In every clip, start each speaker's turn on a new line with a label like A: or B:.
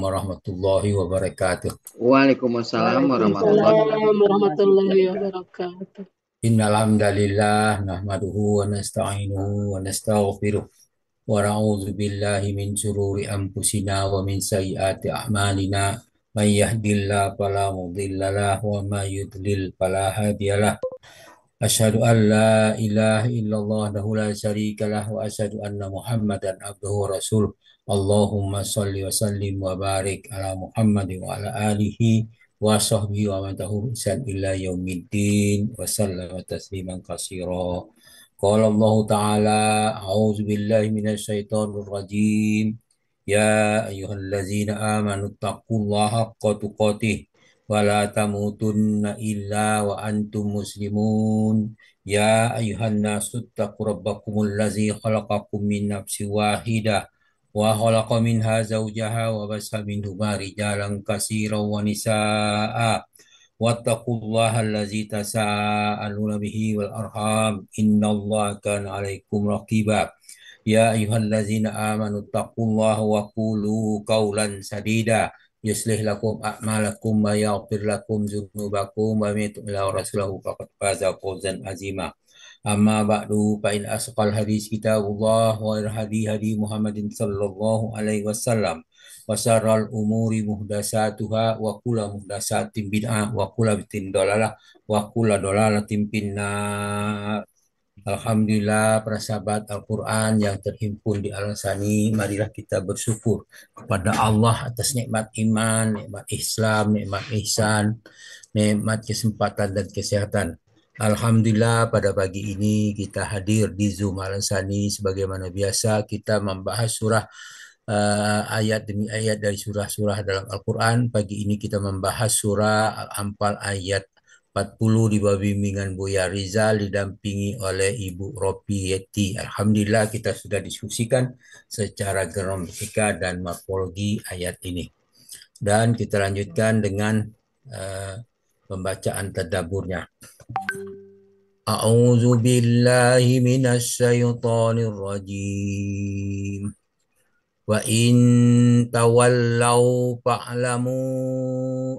A: warahmatullahi wabarakatuh.
B: Waalaikumsalam warahmatullahi
C: Waalaikumsalam warahmatullahi wabarakatuh.
A: Innal hamdalillah nahmaduhu wa nasta'inuhu wa nastaghfiruh wa na'udzu billahi min shururi anfusina wa min sayyiati a'malina. May yahdihillahu fala mudilla lahu wa may yudlil fala hadiyalah. Asyhadu an la ilaha illallah wahdahu la syarika lah wa asyhadu anna Muhammadan abduhu wa rasuluh. Allahumma shalli wa sallim wa barik ala Muhammadin wa ala alihi wa sahbihi wa man tabi'ahum bi ihsan ila yaumiddin wa sallama tasliman katsira. Qala Allah Ta'ala, a'udzu billahi minasy syaithanir rajim. Ya ayyuhallazina amanu taqullaha haqqa tuqatih wa la tamutunna illa wa antum muslimun. Ya ayuhan nasu taqu rabbakumul ladzi khalaqakum min nafsin wahidah wa khalaqa minha zawjaha wa bassa minhuma rijalan katsiran wa nisaa'a wattaqullaha allazi tasaaluna bihi wal arham innallaha kana 'alaikum raqiba. Ya ayyuhallazina amanu taqullaha wa qulu qawlan sadida yuslih lakum a'malakum wa yaghfir lakum dzunubakum wa may yuti'illah rasulahu faqad faza fawzan azima. Amma ba'du fa in asqal hadis kitabullah wa hadi hadi Muhammadin sallallahu alaihi wasallam wa syarral umuri muhdasatuhha wa kullu muhdasatin bid'ah wa kullu bid'atin dalalah wa kullu dalalatin finnar. Alhamdulillah para sahabat Al-Quran yang terhimpun di Al-Sani, marilah kita bersyukur kepada Allah atas nikmat iman, nikmat Islam, nikmat ihsan, nikmat kesempatan dan kesehatan. Alhamdulillah pada pagi ini kita hadir di Zoom Al-Sani sebagaimana biasa kita membahas surah ayat demi ayat dari surah-surah dalam Al-Quran. Pagi ini kita membahas surah Al-Anfal ayat 40 di bawah bimbingan Buya Rizal didampingi oleh Ibu Ropi Yeti. Alhamdulillah kita sudah diskusikan secara gramatika dan morfologi ayat ini. Dan kita lanjutkan dengan pembacaan tadabburnya. A'udzu billahi minasy syaithanir rajim. Wa in tawallau fa'lamu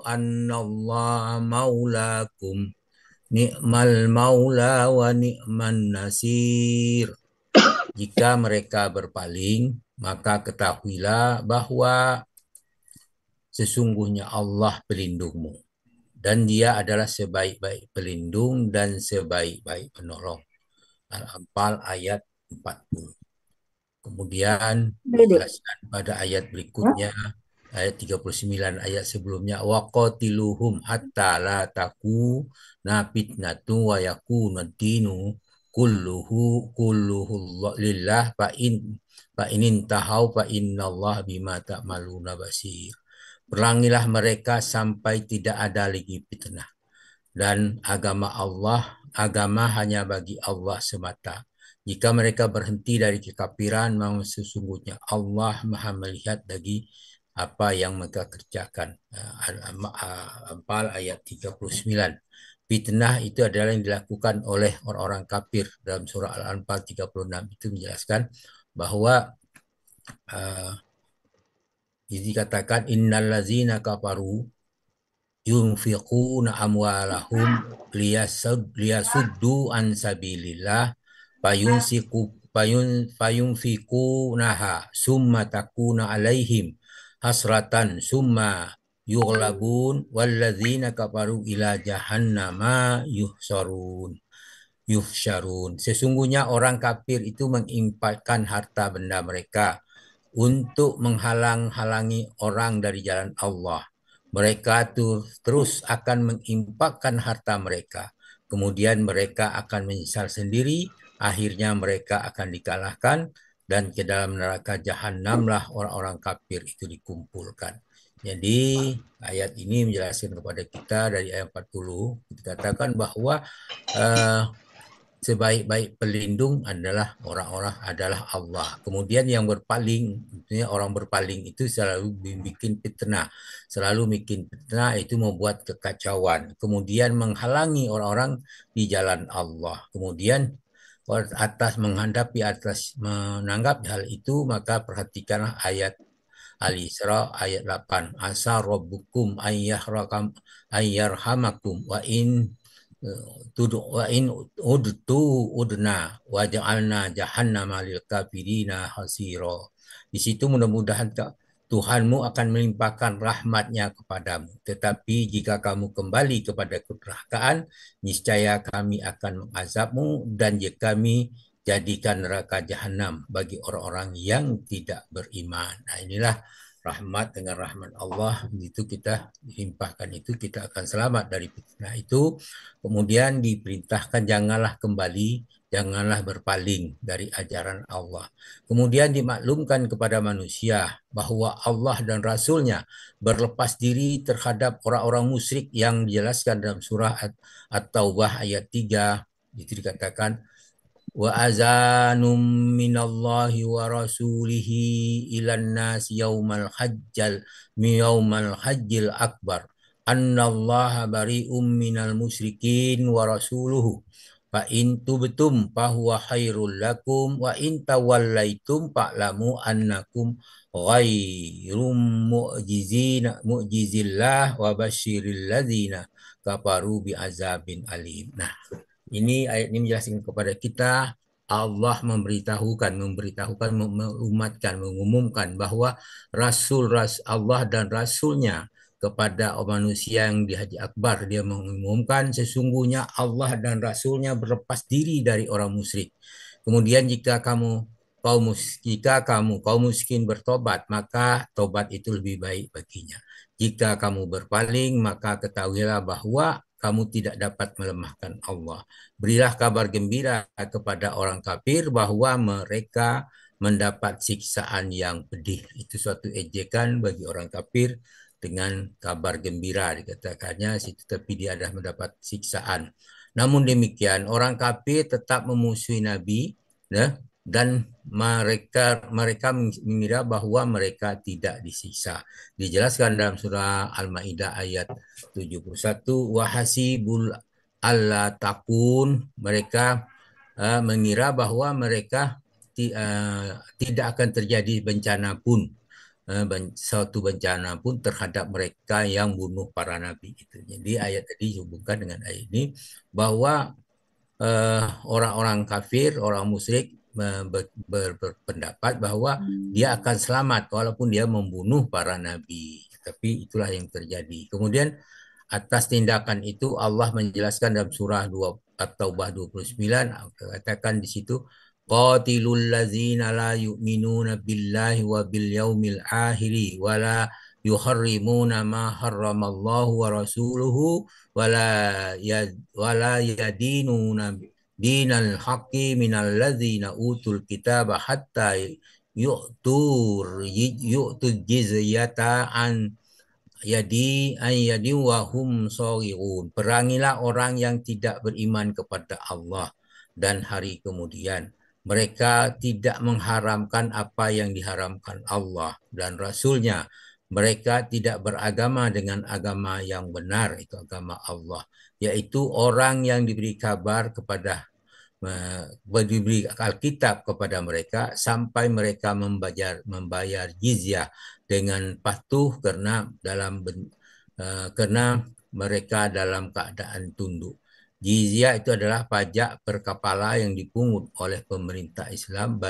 A: annallaha maulakum ni'mal maula wa ni'man nasir. Jika mereka berpaling, maka ketahuilah bahwa sesungguhnya Allah pelindungmu dan dia adalah sebaik-baik pelindung dan sebaik-baik penolong. Al-Anfal ayat 40. Kemudian dijelaskan pada ayat berikutnya, ayat 39 ayat sebelumnya, waqatiluhum hatta la takuna fitnatu wa yakuna dinu kulluhu lillah fa in tahau fa innallaha bima ta'maluna basir. Perangilah mereka sampai tidak ada lagi fitnah dan agama hanya bagi Allah semata. Jika mereka berhenti dari kekafiran, maka sesungguhnya Allah Maha melihat dari apa yang mereka kerjakan. Al-Anfal ayat 39. Fitnah itu adalah yang dilakukan oleh orang-orang kafir. Dalam surah Al-Anfal 36 itu menjelaskan bahwa dikatakan innallazina kafaru yunfiquna amwalahum liyasuddu an sabilillah fayunfiqunaha summa takuna alaihim hasratan summa yughlabun walladzina kafaru ila jahannama yuhsyarun. Sesungguhnya orang kafir itu menginfakkan harta benda mereka untuk menghalang-halangi orang dari jalan Allah. Mereka terus akan menginfakkan harta mereka. Kemudian mereka akan menyesal sendiri. Akhirnya mereka akan dikalahkan. Dan ke dalam neraka jahanamlah orang-orang kafir itu dikumpulkan. Jadi ayat ini menjelaskan kepada kita dari ayat 40. Dikatakan bahwa sebaik-baik pelindung adalah adalah Allah. Kemudian yang berpaling, orang berpaling itu selalu bikin fitnah. Selalu bikin fitnah itu membuat kekacauan. Kemudian menghalangi orang-orang di jalan Allah. Kemudian menanggapi hal itu, maka perhatikanlah ayat Al-Isra ayat 8. Asa rabbukum ayyarhamakum wa in udna wa ja'alna jahannama lil kafirina hasira. Di situ mudah-mudahan Tuhanmu akan melimpahkan rahmatnya kepadamu. Tetapi jika kamu kembali kepada kedurhakaan, niscaya kami akan mengazabmu dan jika kami jadikan neraka jahanam bagi orang-orang yang tidak beriman. Nah, inilah rahmat dengan rahmat Allah, itu kita limpahkan, itu kita akan selamat dari fitnah itu. Kemudian diperintahkan janganlah kembali, janganlah berpaling dari ajaran Allah. Kemudian dimaklumkan kepada manusia bahwa Allah dan Rasul-Nya berlepas diri terhadap orang-orang musyrik yang dijelaskan dalam surah At-Taubah ayat 3. Itu dikatakan wa azanum minallahi wa rasulihi ilan nas yaumal hajjil akbar annallaha bari'um minal musyrikin wa rasuluhu fa in tubtum fahuwa khairul lakum wa in tawallaitum fa'lamu annakum ghairum mu'jizillah wa basyiril ladzina kafaru bi azabin alim. Nah, ini ayat ini menjelaskan kepada kita Allah memberitahukan, mengumatkan, mengumumkan bahwa Allah dan Rasulnya kepada manusia yang di Haji Akbar, dia mengumumkan sesungguhnya Allah dan Rasulnya berlepas diri dari orang musyrik. Kemudian jika kamu kaum miskin bertobat, maka tobat itu lebih baik baginya. Jika kamu berpaling, maka ketahuilah bahwa kamu tidak dapat melemahkan Allah. Berilah kabar gembira kepada orang kafir bahwa mereka mendapat siksaan yang pedih. Itu suatu ejekan bagi orang kafir dengan kabar gembira dikatakannya, tapi dia adalah mendapat siksaan. Namun demikian, orang kafir tetap memusuhi Nabi, ya, dan mereka mengira bahwa mereka tidak disiksa. Dijelaskan dalam surah Al-Maidah ayat 71, wahasibul alla takun, mereka mengira bahwa mereka tidak akan terjadi bencana pun, suatu bencana pun terhadap mereka yang bunuh para nabi. Gitu. Jadi ayat tadi dihubungkan dengan ayat ini bahwa orang-orang kafir, orang musyrik berpendapat bahwa dia akan selamat walaupun dia membunuh para nabi. Tapi itulah yang terjadi. Kemudian atas tindakan itu Allah menjelaskan dalam surah At-Taubah 29, katakan di situ qatilul ladzina la yu'minuna billahi wa bil yaumil akhiri wa la yuharrimuna ma harramallahu wa rasuluhu wa la yadinuna dinal haqqi minal ladzina utul kitaba hatta yu'tur jizyata an yadi wahum sawirun. Perangilah orang yang tidak beriman kepada Allah dan hari kemudian. Mereka tidak mengharamkan apa yang diharamkan Allah dan Rasulnya. Mereka tidak beragama dengan agama yang benar, itu agama Allah. Yaitu orang yang diberi kabar kepada diberi Alkitab kepada mereka sampai mereka membayar jizyah dengan patuh karena mereka dalam keadaan tunduk. Jizyah itu adalah pajak per kepala yang dipungut oleh pemerintah Islam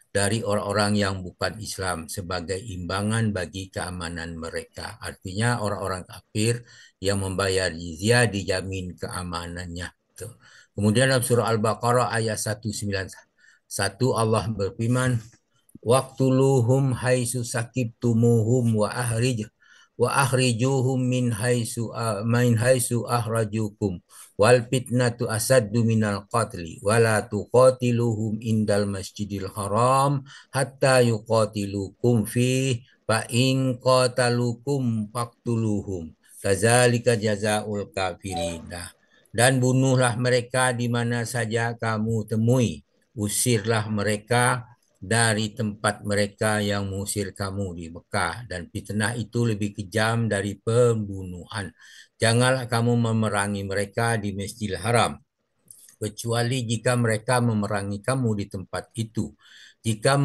A: dari orang-orang yang bukan Islam sebagai imbangan bagi keamanan mereka. Artinya orang-orang kafir yang membayar jizyah dijamin keamanannya. Kemudian dalam surah Al-Baqarah ayat 191 Allah berfirman, waqtuluhum haitsu sakibtumuhum wa akhrijuhum min haitsu akhrajukum wal fitnatu asaddu minal qatli wa la tuqatiluhum indal masjidil haram hatta yuqatilukum fi fa in qatalukum faqtuluhum kadzalika jazaa'ul kafirin. Dan bunuhlah mereka di mana saja kamu temui, usirlah mereka dari tempat mereka yang mengusir kamu di Mekah, dan fitnah itu lebih kejam dari pembunuhan. Janganlah kamu memerangi mereka di Masjidil Haram, kecuali jika mereka memerangi kamu di tempat itu. Jika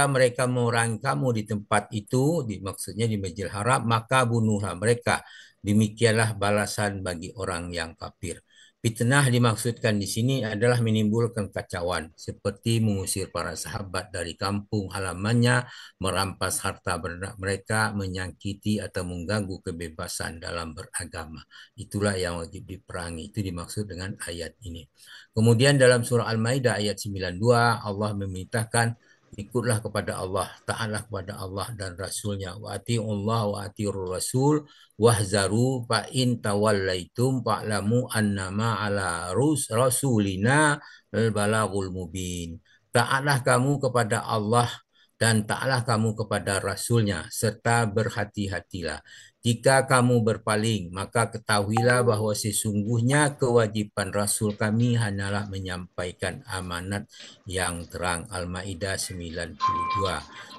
A: mereka memerangi kamu di tempat itu, maksudnya di Masjidil Haram, maka bunuhlah mereka. Demikianlah balasan bagi orang yang kafir. Fitnah dimaksudkan di sini adalah menimbulkan kacauan, seperti mengusir para sahabat dari kampung halamannya, merampas harta benda mereka, menyakiti atau mengganggu kebebasan dalam beragama. Itulah yang wajib diperangi. Itu dimaksud dengan ayat ini. Kemudian dalam surah Al-Maidah ayat 92 Allah memerintahkan ikutlah kepada Allah, taatlah kepada Allah dan Rasulnya. Wa ati'ullah wa ati'ur rasul wahzaru fa in tawallaitum fa'lamu annama ala rasulina al-balagul mubin. Taatlah kamu kepada Allah dan taatlah kamu kepada Rasulnya serta berhati-hatilah. Jika kamu berpaling, maka ketahuilah bahwa sesungguhnya kewajiban Rasul kami hanyalah menyampaikan amanat yang terang. Al-Maidah 92.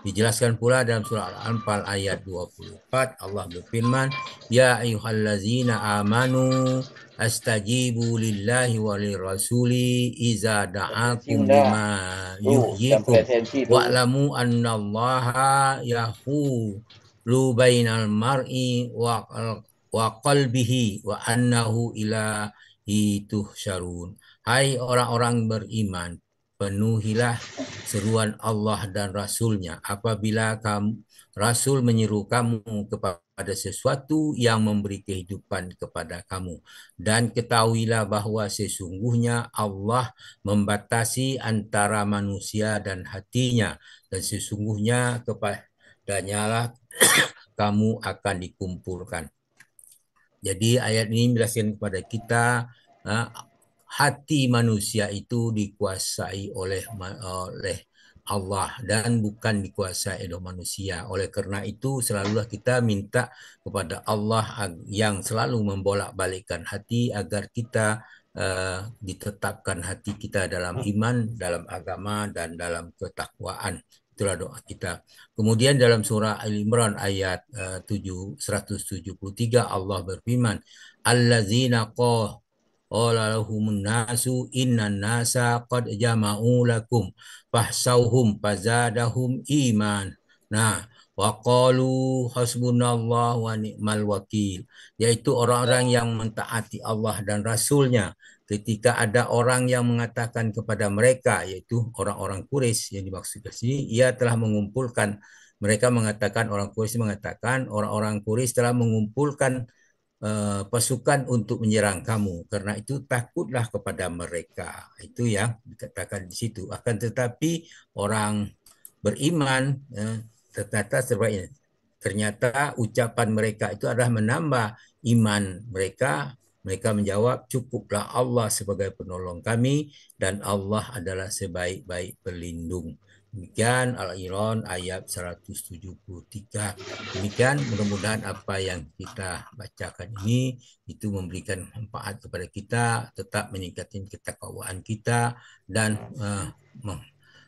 A: Dijelaskan pula dalam surah Al-Anfal ayat 24, Allah berfirman, Ya ayyuhallazina amanu astajibu lillahi wa lirrasuli iza da'akum lima yuhyikum wa'lamu annallaha lu bainal mar'i wa qalbihi wa annahu ilahi tuhsyarun. Hai orang-orang beriman, penuhilah seruan Allah dan Rasulnya apabila Rasul menyeru kamu kepada sesuatu yang memberi kehidupan kepada kamu. Dan ketahuilah bahwa sesungguhnya Allah membatasi antara manusia dan hatinya. Dan sesungguhnya kepadanya lah kamu akan dikumpulkan. Jadi ayat ini menjelaskan kepada kita hati manusia itu dikuasai oleh Allah dan bukan dikuasai oleh manusia. Oleh karena itu selalulah kita minta kepada Allah yang selalu membolak-balikkan hati agar kita ditetapkan hati kita dalam iman, dalam agama dan dalam ketakwaan. Itulah doa kita. Kemudian dalam surah Al-Imran ayat 173 Allah berfirman, Allazina qala lahumun nasu innan nasa qad jama'u lakum fahsauhum fazadahum iman. Nah, wa qalu hasbunallah wa ni'mal wakil, yaitu orang-orang yang mentaati Allah dan Rasulnya. Ketika ada orang yang mengatakan kepada mereka, yaitu orang-orang Quraisy yang dimaksudkan sini, ia telah mengumpulkan, orang-orang Quraisy telah mengumpulkan pasukan untuk menyerang kamu. Karena itu takutlah kepada mereka. Itu yang dikatakan di situ. Akan tetapi orang beriman ternyata ucapan mereka itu adalah menambah iman mereka. Mereka menjawab, cukuplah Allah sebagai penolong kami dan Allah adalah sebaik-baik pelindung. Demikian Al-Imran ayat 173. Demikian mudah-mudahan apa yang kita bacakan ini itu memberikan manfaat kepada kita, tetap meningkatkan ketakwaan kita dan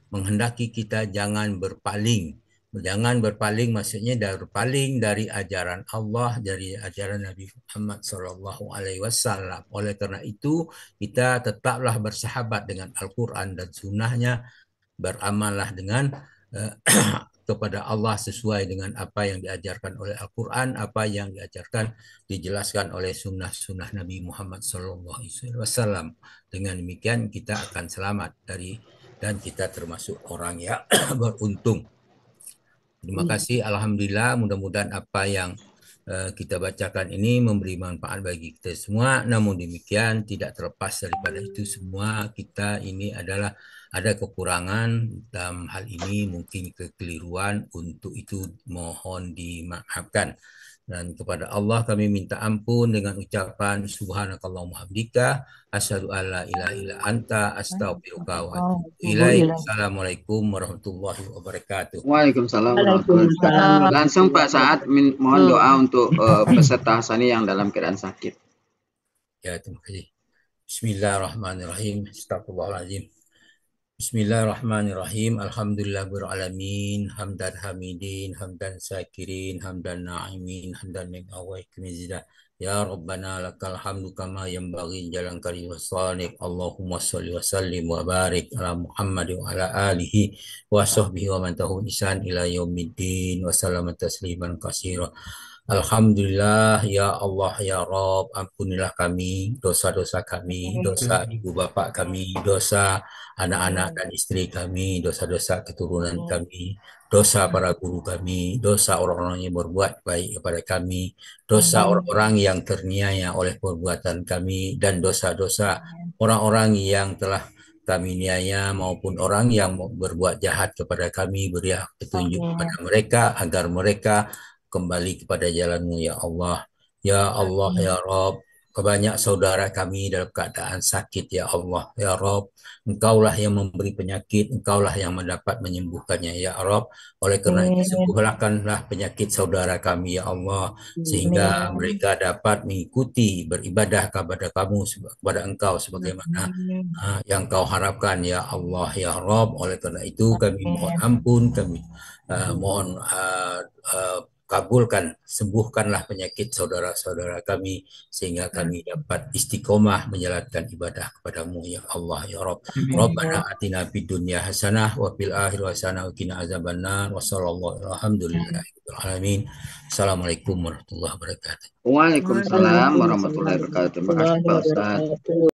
A: menghendaki kita jangan berpaling. Jangan berpaling maksudnya berpaling dari ajaran Allah, dari ajaran Nabi Muhammad SAW. Oleh karena itu kita tetaplah bersahabat dengan Al-Quran dan Sunnahnya, beramallah dengan kepada Allah sesuai dengan apa yang diajarkan oleh Al-Quran, apa yang dijelaskan oleh sunnah-sunnah Nabi Muhammad SAW. Dengan demikian kita akan selamat dan kita termasuk orang yang beruntung. Terima kasih, Alhamdulillah, mudah-mudahan apa yang kita bacakan ini memberi manfaat bagi kita semua. Namun demikian tidak terlepas daripada itu semua, kita ini adalah ada kekurangan dalam hal ini, mungkin kekeliruan, untuk itu mohon dimaafkan. Dan kepada Allah kami minta ampun dengan ucapan subhanakallahumma hamdika asyhadu an la ilaha illa anta astaghfiruka wa atubu ilaik. Assalamualaikum warahmatullahi wabarakatuh.
B: Waalaikumsalam warahmatullahi wabarakatuh. Langsung Pak Saad mohon doa untuk peserta Hasani yang dalam keadaan sakit.
A: Ya, terima kasih. Bismillahirrahmanirrahim. Astagfirullahaladzim. Bismillahirrahmanirrahim. Alhamdulillahirrahmanirrahim. Hamdan hamidin, hamdan syakirin, hamdan na'imin, hamdan min awai kemizdah. Ya Rabbana lakal hamdu kama yanbaghi jalan karim wassanik. Allahumma salli wa sallim wa barik ala Muhammad wa ala alihi wa sahbihi wa man tahu isan ila yaumiddin wa salama tasliman kasira. Alhamdulillah, ya Allah, ya Rob, ampunilah kami, dosa-dosa kami, dosa ibu bapak kami, dosa anak-anak dan istri kami, dosa-dosa keturunan kami, dosa para guru kami, dosa orang-orang yang berbuat baik kepada kami, dosa orang-orang yang terniaya oleh perbuatan kami, dan dosa-dosa orang-orang yang telah kami niaya maupun orang yang berbuat jahat kepada kami, berilah petunjuk kepada mereka agar mereka kembali kepada jalan-Mu ya Allah. Ya Allah, ya Rob, kebanyak saudara kami dalam keadaan sakit ya Allah. Ya Rob, Engkaulah yang memberi penyakit, Engkaulah yang mendapat menyembuhkannya ya Rob. Oleh karena itu sembuhkanlah penyakit saudara kami ya Allah, sehingga mereka dapat mengikuti beribadah kepada kamu, kepada Engkau sebagaimana yang Kau harapkan ya Allah ya Rob. Oleh karena itu kami mohon ampun, kami mohon kabulkan, sembuhkanlah penyakit saudara-saudara kami sehingga kami dapat istiqomah menjalankan ibadah kepadamu ya Allah ya Rabb. Rabbana atina fid dunya hasanah wa fil akhirati hasanah wa qina azabannar wa sallallahu alhamdulillahirabbil alamin. Assalamualaikum warahmatullahi wabarakatuh.
B: Waalaikumsalam warahmatullahi wabarakatuh. Terima kasih Pak Ustadz.